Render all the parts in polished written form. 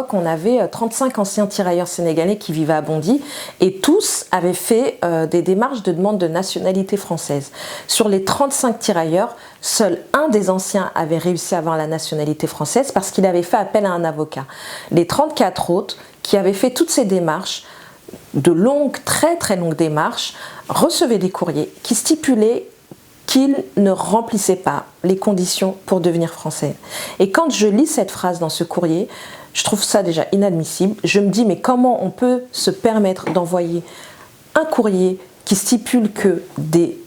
l'époque, on avait 35 anciens tirailleurs sénégalais qui vivaient à Bondy et tous avaient fait des démarches de demande de nationalité française. Sur les 35 tirailleurs, seul un des anciens avait réussi à avoir la nationalité française parce qu'il avait fait appel à un avocat. Les 34 autres, qui avaient fait toutes ces démarches, de longues, très très longues démarches, recevaient des courriers qui stipulaient qu'ils ne remplissaient pas les conditions pour devenir français. Et quand je lis cette phrase dans ce courrier, je trouve ça déjà inadmissible. Je me dis, mais comment on peut se permettre d'envoyer un courrier qui stipule que des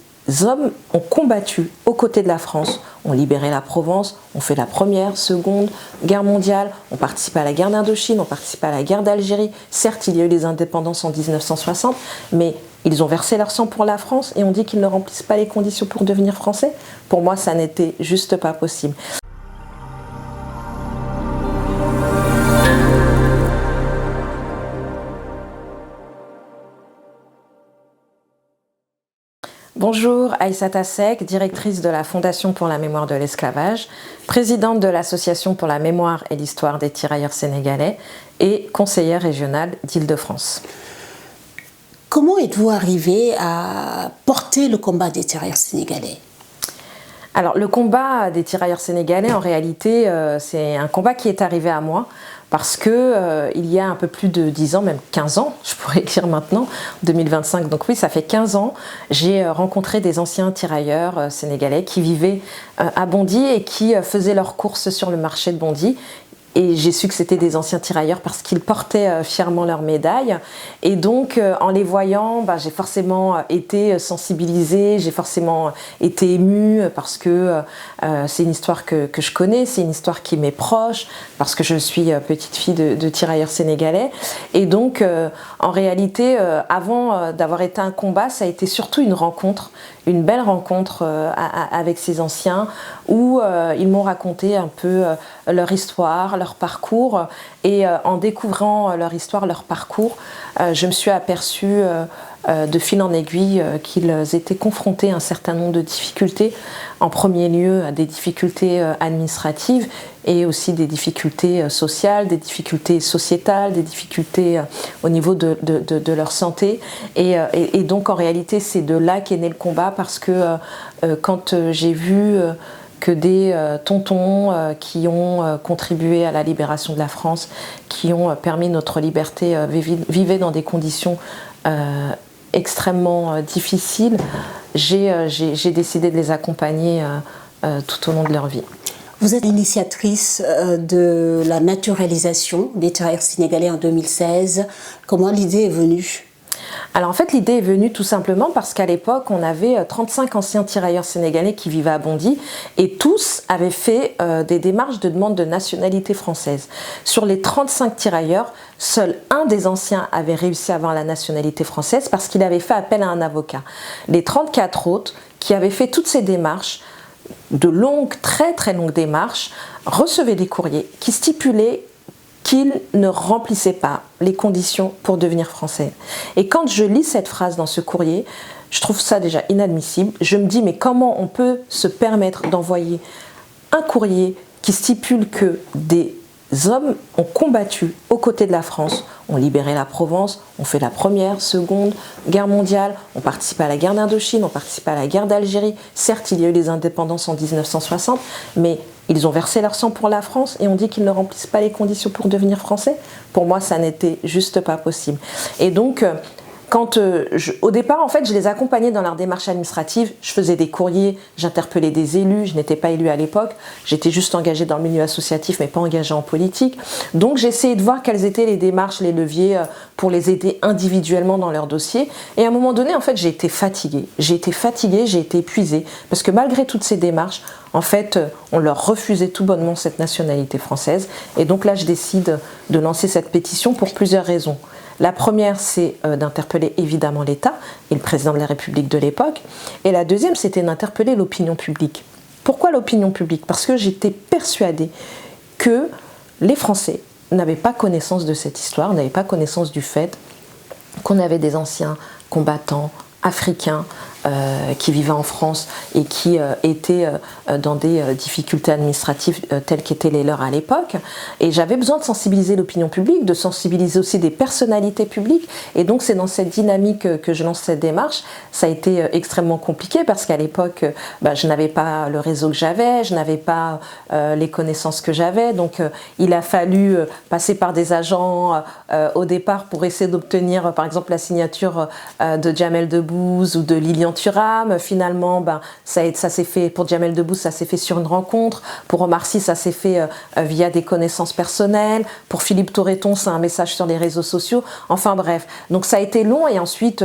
hommes ont combattu aux côtés de la France, ont libéré la Provence, ont fait la première, seconde guerre mondiale, ont participé à la guerre d'Indochine, ont participé à la guerre d'Algérie. Certes, il y a eu les indépendances en 1960, mais ils ont versé leur sang pour la France et on dit qu'ils ne remplissent pas les conditions pour devenir français. Pour moi, ça n'était juste pas possible. Bonjour, Aïssata Seck, directrice de la Fondation pour la mémoire de l'esclavage, présidente de l'Association pour la mémoire et l'histoire des tirailleurs sénégalais et conseillère régionale d'Île-de-France. Comment êtes-vous arrivé à porter le combat des tirailleurs sénégalais ? Alors, le combat des tirailleurs sénégalais, en réalité, c'est un combat qui est arrivé à moi parce que il y a un peu plus de 10 ans, même 15 ans, je pourrais dire maintenant, 2025, donc oui, ça fait 15 ans, j'ai rencontré des anciens tirailleurs sénégalais qui vivaient à Bondy et qui faisaient leurs courses sur le marché de Bondy. Et j'ai su que c'était des anciens tirailleurs parce qu'ils portaient fièrement leurs médailles. Et donc, en les voyant, j'ai forcément été sensibilisée, j'ai forcément été émue parce que c'est une histoire que je connais, c'est une histoire qui m'est proche, parce que je suis petite fille de tirailleurs sénégalais. Et donc, en réalité, avant d'avoir été un combat, ça a été surtout une rencontre, une belle rencontre avec ces anciens où ils m'ont raconté un peu leur histoire, leur parcours, et en découvrant leur histoire, leur parcours, je me suis aperçue de fil en aiguille qu'ils étaient confrontés à un certain nombre de difficultés, en premier lieu à des difficultés administratives et aussi des difficultés sociales, des difficultés sociétales, des difficultés au niveau de leur santé. Et donc en réalité c'est de là qu'est né le combat, parce que quand j'ai vu que des tontons qui ont contribué à la libération de la France, qui ont permis notre liberté, vivaient dans des conditions extrêmement difficiles, j'ai décidé de les accompagner tout au long de leur vie. Vous êtes l'initiatrice de la naturalisation des tirailleurs sénégalais en 2016. Comment l'idée est venue ? Alors en fait, l'idée est venue tout simplement parce qu'à l'époque, on avait 35 anciens tirailleurs sénégalais qui vivaient à Bondy et tous avaient fait des démarches de demande de nationalité française. Sur les 35 tirailleurs, seul un des anciens avait réussi à avoir la nationalité française parce qu'il avait fait appel à un avocat. Les 34 autres, qui avaient fait toutes ces démarches, de longues, très très longues démarches, recevaient des courriers qui stipulaient qu'ils ne remplissaient pas les conditions pour devenir français. Et quand je lis cette phrase dans ce courrier, je trouve ça déjà inadmissible. Je me dis, mais comment on peut se permettre d'envoyer un courrier qui stipule que des hommes ont combattu aux côtés de la France, ont libéré la Provence, ont fait la première, seconde guerre mondiale, ont participé à la guerre d'Indochine, ont participé à la guerre d'Algérie. Certes, il y a eu les indépendances en 1960, mais ils ont versé leur sang pour la France et on dit qu'ils ne remplissent pas les conditions pour devenir français. Pour moi, ça n'était juste pas possible. Et donc, au départ, en fait, je les accompagnais dans leur démarche administrative. Je faisais des courriers, j'interpellais des élus. Je n'étais pas élue à l'époque. J'étais juste engagée dans le milieu associatif, mais pas engagée en politique. Donc, j'essayais de voir quelles étaient les démarches, les leviers pour les aider individuellement dans leur dossier. Et à un moment donné, en fait, j'ai été fatiguée. J'ai été épuisée. Parce que malgré toutes ces démarches, en fait, on leur refusait tout bonnement cette nationalité française. Et donc là, je décide de lancer cette pétition pour plusieurs raisons. La première, c'est d'interpeller évidemment l'État et le président de la République de l'époque. Et la deuxième, c'était d'interpeller l'opinion publique. Pourquoi l'opinion publique ? Parce que j'étais persuadée que les Français n'avaient pas connaissance de cette histoire, n'avaient pas connaissance du fait qu'on avait des anciens combattants africains qui vivaient en France et qui étaient dans des difficultés administratives telles qu'étaient les leurs à l'époque. Et j'avais besoin de sensibiliser l'opinion publique, de sensibiliser aussi des personnalités publiques. Et donc c'est dans cette dynamique que je lance cette démarche. Ça a été extrêmement compliqué parce qu'à l'époque, je n'avais pas le réseau que j'avais, je n'avais pas les connaissances que j'avais. Donc il a fallu passer par des agents au départ pour essayer d'obtenir par exemple la signature de Jamel Debbouze ou de Lilian Thuram. Finalement, ça s'est fait pour Jamel Debbouze, ça s'est fait sur une rencontre. Pour Omar Sy, ça s'est fait via des connaissances personnelles. Pour Philippe Torreton, c'est un message sur les réseaux sociaux. Enfin bref, donc ça a été long et ensuite...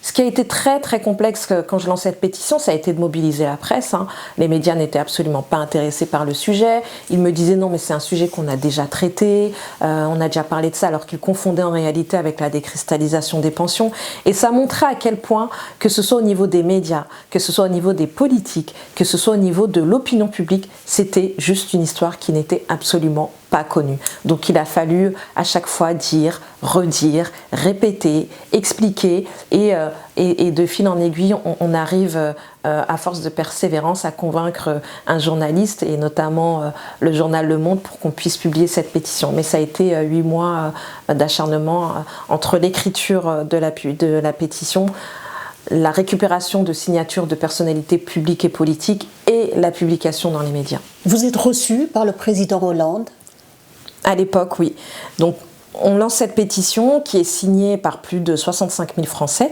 Ce qui a été très très complexe quand je lançais cette pétition, ça a été de mobiliser la presse. Les médias n'étaient absolument pas intéressés par le sujet. Ils me disaient non mais c'est un sujet qu'on a déjà traité, on a déjà parlé de ça, alors qu'ils confondaient en réalité avec la décristallisation des pensions. Et ça montrait à quel point, que ce soit au niveau des médias, que ce soit au niveau des politiques, que ce soit au niveau de l'opinion publique, c'était juste une histoire qui n'était absolument pas connue. Donc il a fallu à chaque fois dire, redire, répéter, expliquer et de fil en aiguille, on arrive à force de persévérance à convaincre un journaliste et notamment le journal Le Monde pour qu'on puisse publier cette pétition. Mais ça a été 8 mois d'acharnement entre l'écriture de la pétition, la récupération de signatures de personnalités publiques et politiques et la publication dans les médias. Vous êtes reçu par le président Hollande ? À l'époque, oui. Donc, on lance cette pétition qui est signée par plus de 65 000 Français.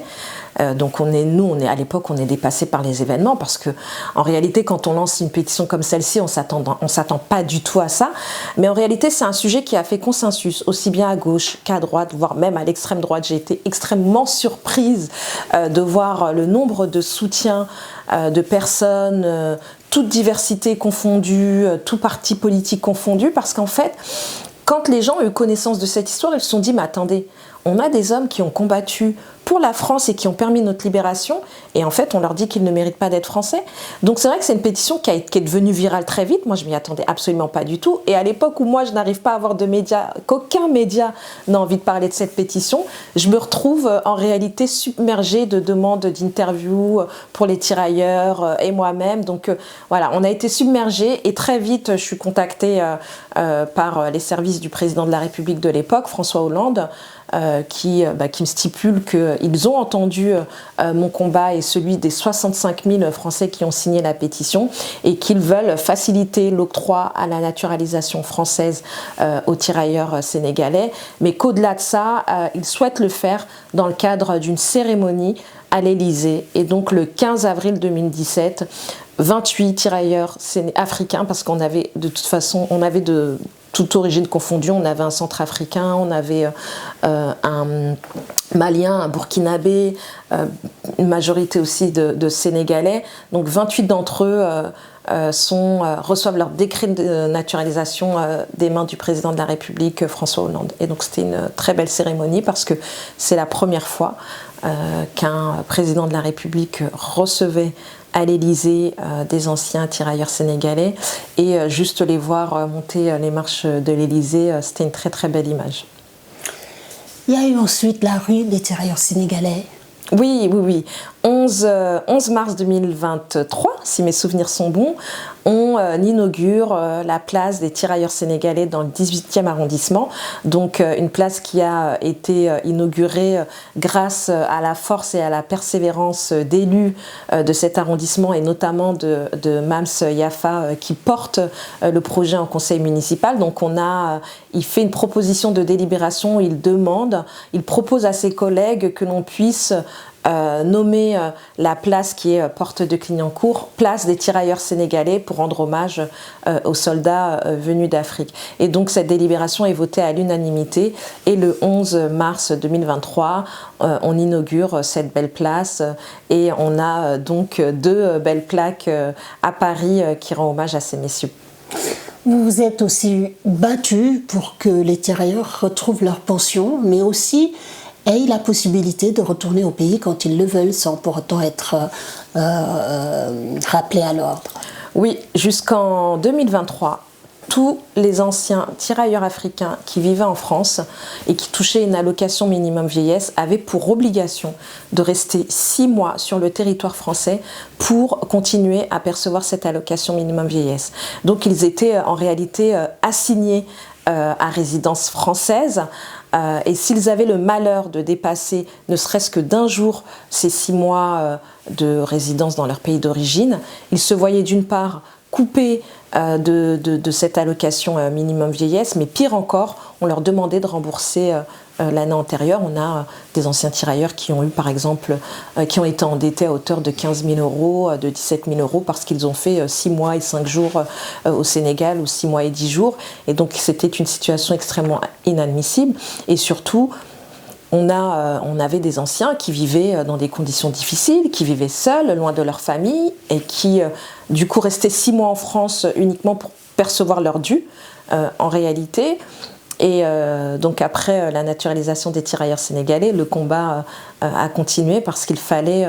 Donc à l'époque, on est dépassé par les événements parce que, en réalité, quand on lance une pétition comme celle-ci, on s'attend pas du tout à ça. Mais en réalité, c'est un sujet qui a fait consensus, aussi bien à gauche qu'à droite, voire même à l'extrême droite. J'ai été extrêmement surprise de voir le nombre de soutiens de personnes, toute diversité confondue, tout parti politique confondu, parce qu'en fait, quand les gens ont eu connaissance de cette histoire, ils se sont dit « mais attendez, on a des hommes qui ont combattu pour la France et qui ont permis notre libération, et en fait on leur dit qu'ils ne méritent pas d'être français ». Donc c'est vrai que c'est une pétition qui est devenue virale très vite. Moi je m'y attendais absolument pas du tout, et à l'époque où moi je n'arrive pas à avoir de médias, qu'aucun média n'a envie de parler de cette pétition, je me retrouve en réalité submergée de demandes d'interviews pour les tirailleurs et moi-même. Donc voilà, on a été submergés et très vite je suis contactée par les services du président de la République de l'époque, François Hollande, qui me stipule qu'ils ont entendu mon combat et celui des 65 000 Français qui ont signé la pétition et qu'ils veulent faciliter l'octroi à la naturalisation française aux tirailleurs sénégalais, mais qu'au-delà de ça, ils souhaitent le faire dans le cadre d'une cérémonie à l'Élysée. Et donc le 15 avril 2017, 28 tirailleurs africains, parce qu'on avait de toute façon, on avait de toute origine confondue, on avait un centrafricain, on avait un malien, un burkinabé, une majorité aussi de sénégalais. Donc 28 d'entre eux reçoivent leur décret de naturalisation des mains du président de la République, François Hollande. Et donc c'était une très belle cérémonie parce que c'est la première fois qu'un président de la République recevait à l'Élysée des anciens tirailleurs sénégalais, et juste les voir monter les marches de l'Élysée, c'était une très très belle image. Il y a eu ensuite la rue des tirailleurs sénégalais. Oui. 11 mars 2023, si mes souvenirs sont bons, on inaugure la place des tirailleurs sénégalais dans le 18e arrondissement. Donc une place qui a été inaugurée grâce à la force et à la persévérance d'élus de cet arrondissement, et notamment de Mams Yafa qui porte le projet en conseil municipal. Donc il fait une proposition de délibération, il propose à ses collègues que l'on puisse nommer la place qui est porte de Clignancourt, place des tirailleurs sénégalais, pour rendre hommage aux soldats venus d'Afrique. Et donc cette délibération est votée à l'unanimité, et le 11 mars 2023, on inaugure cette belle place, et on a donc 2 belles plaques à Paris qui rendent hommage à ces messieurs. Vous vous êtes aussi battu pour que les tirailleurs retrouvent leur pension, mais aussi aient la possibilité de retourner au pays quand ils le veulent, sans pour autant être rappelés à l'ordre. Oui, jusqu'en 2023, tous les anciens tirailleurs africains qui vivaient en France et qui touchaient une allocation minimum vieillesse avaient pour obligation de rester 6 mois sur le territoire français pour continuer à percevoir cette allocation minimum vieillesse. Donc ils étaient en réalité assignés à résidence française et s'ils avaient le malheur de dépasser ne serait-ce que d'un jour ces 6 mois de résidence dans leur pays d'origine, ils se voyaient d'une part coupés de cette allocation minimum vieillesse, mais pire encore, on leur demandait de rembourser l'année antérieure. On a des anciens tirailleurs qui ont eu, par exemple, qui ont été endettés à hauteur de 15 000 euros, de 17 000 euros, parce qu'ils ont fait 6 mois et 5 jours au Sénégal, ou 6 mois et 10 jours. Et donc, c'était une situation extrêmement inadmissible. Et surtout, on avait des anciens qui vivaient dans des conditions difficiles, qui vivaient seuls, loin de leur famille, et qui, du coup, restaient 6 mois en France uniquement pour percevoir leur dû, en réalité. Et donc après la naturalisation des tirailleurs sénégalais, le combat a continué parce qu'il fallait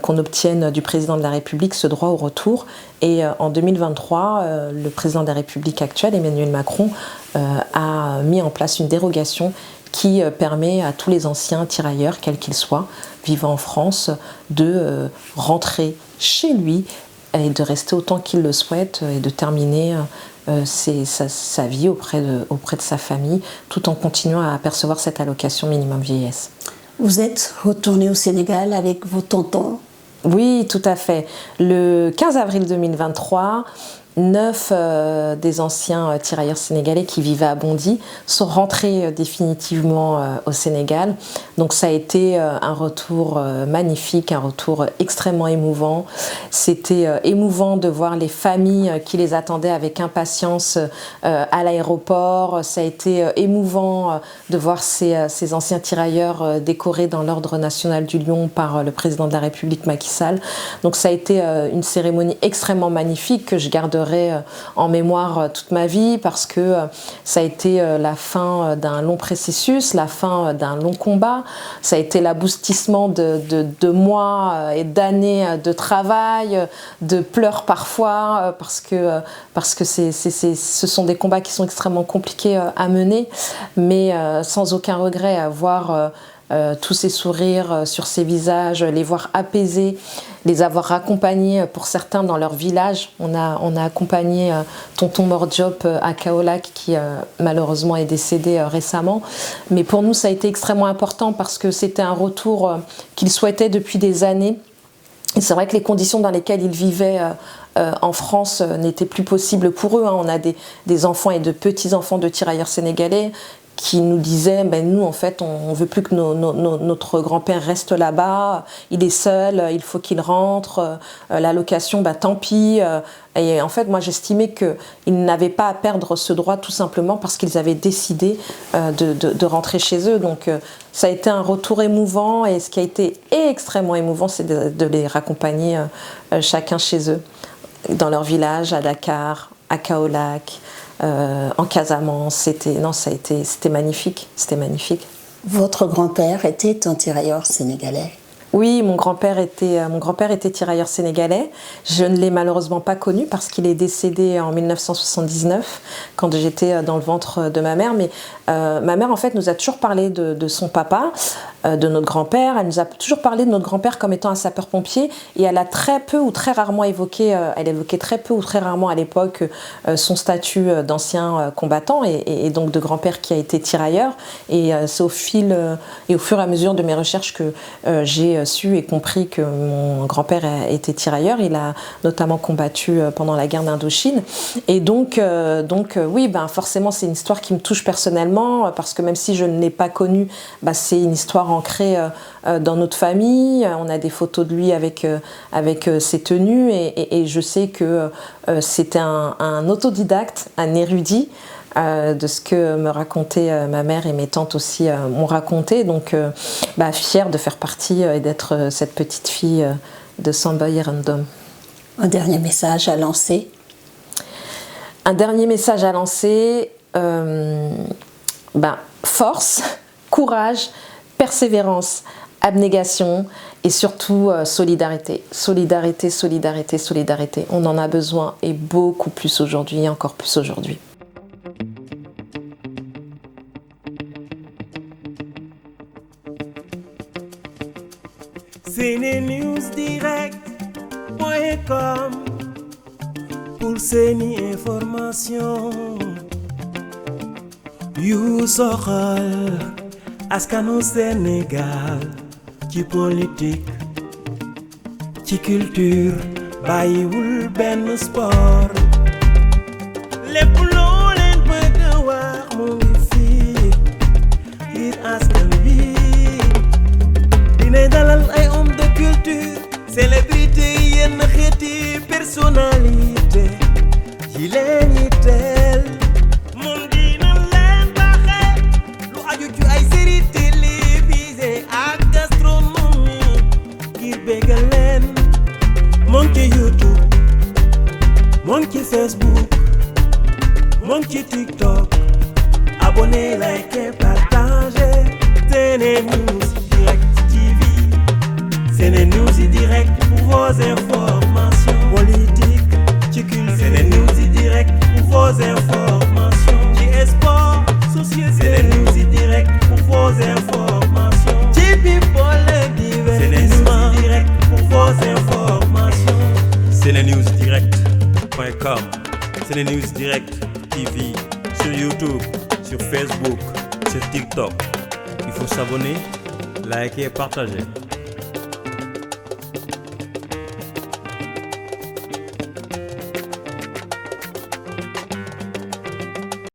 qu'on obtienne du président de la République ce droit au retour. Et en 2023, le président de la République actuel, Emmanuel Macron, a mis en place une dérogation qui permet à tous les anciens tirailleurs, quels qu'ils soient, vivant en France, de rentrer chez lui et de rester autant qu'il le souhaite et de terminer sa vie auprès de sa famille, tout en continuant à percevoir cette allocation minimum vieillesse. Vous êtes retourné au Sénégal avec vos tontons? Oui, tout à fait. Le 15 avril 2023, 9 des anciens tirailleurs sénégalais qui vivaient à Bondy sont rentrés définitivement au Sénégal. Donc ça a été un retour magnifique, un retour extrêmement émouvant. C'était émouvant de voir les familles qui les attendaient avec impatience à l'aéroport. Ça a été émouvant de voir ces anciens tirailleurs décorés dans l'Ordre national du Lion par le président de la République Macky Sall. Donc ça a été une cérémonie extrêmement magnifique que je garderai en mémoire toute ma vie parce que ça a été la fin d'un long processus, la fin d'un long combat. Ça a été l'aboutissement de mois et d'années de travail, de pleurs parfois, parce que ce sont des combats qui sont extrêmement compliqués à mener, mais sans aucun regret à voir tous ces sourires sur ces visages, les voir apaisés, les avoir accompagnés pour certains dans leur village. On a accompagné tonton Mor-Diop à Kaolack qui malheureusement est décédé récemment. Mais pour nous ça a été extrêmement important parce que c'était un retour qu'ils souhaitaient depuis des années. Et c'est vrai que les conditions dans lesquelles ils vivaient en France n'étaient plus possibles pour eux. On a des enfants et de petits-enfants de tirailleurs sénégalais qui nous disaient, nous en fait on veut plus que notre grand-père reste là-bas, il est seul, il faut qu'il rentre, l'allocation tant pis. Et en fait moi j'estimais qu'ils n'avaient pas à perdre ce droit tout simplement parce qu'ils avaient décidé de rentrer chez eux. Donc ça a été un retour émouvant et ce qui a été extrêmement émouvant c'est de les raccompagner chacun chez eux, dans leur village, à Dakar, à Kaolack, en Casamance. C'était magnifique, c'était magnifique. Votre grand-père était un tirailleur sénégalais? Oui, mon grand-père était tirailleur sénégalais. Je ne l'ai malheureusement pas connu parce qu'il est décédé en 1979 quand j'étais dans le ventre de ma mère. Mais ma mère en fait nous a toujours parlé de son papa, de notre grand-père. Elle nous a toujours parlé de notre grand-père comme étant un sapeur-pompier et elle a très peu ou très rarement évoqué, elle évoquait très peu ou très rarement à l'époque son statut d'ancien combattant et donc de grand-père qui a été tirailleur. Et c'est au fur et à mesure de mes recherches que j'ai su et compris que mon grand-père était tirailleur. Il a notamment combattu pendant la guerre d'Indochine. Et donc oui, forcément c'est une histoire qui me touche personnellement parce que même si je ne l'ai pas connu, c'est une histoire ancrée dans notre famille. On a des photos de lui avec ses tenues et je sais que c'était un autodidacte, un érudit. De ce que me racontait ma mère et mes tantes aussi m'ont raconté. Donc, fière de faire partie et d'être cette petite fille de Samba Yerandom. Un dernier message à lancer? Un dernier message à lancer, force, courage, persévérance. abnégation et surtout solidarité. Solidarité, solidarité, solidarité. On en a besoin et beaucoup plus aujourd'hui et encore plus aujourd'hui. SeneNewsDirect.com pour seeni information yu soxal askanu Sénégal ci politique ci culture bàyyiwul benn sport lépp loo leen bëgg a wax mu ngi fii ngir askan bi dina dalal ay homme de culture célébrité yenn xeeti personnalité yi leen yitteel moom dina leen baaxe lu aju ci ay série télévisée ak gastronomie ngir bégal leen moom ci YouTube moom ci Facebook moom ci TikTok abonné like partager SeneNews Direct TV SeneNews Direct pour vos informations politiques ci culture SeneNews Direct pour vos informations ci sport société SeneNews Direct pour vos informations ci people et divertissement SeneNews Direct pour vos informations SeneNewsDirect.com SeneNews Direct TV sur YouTube, sur Facebook, sur TikTok. Il faut s'abonner, liker et partager.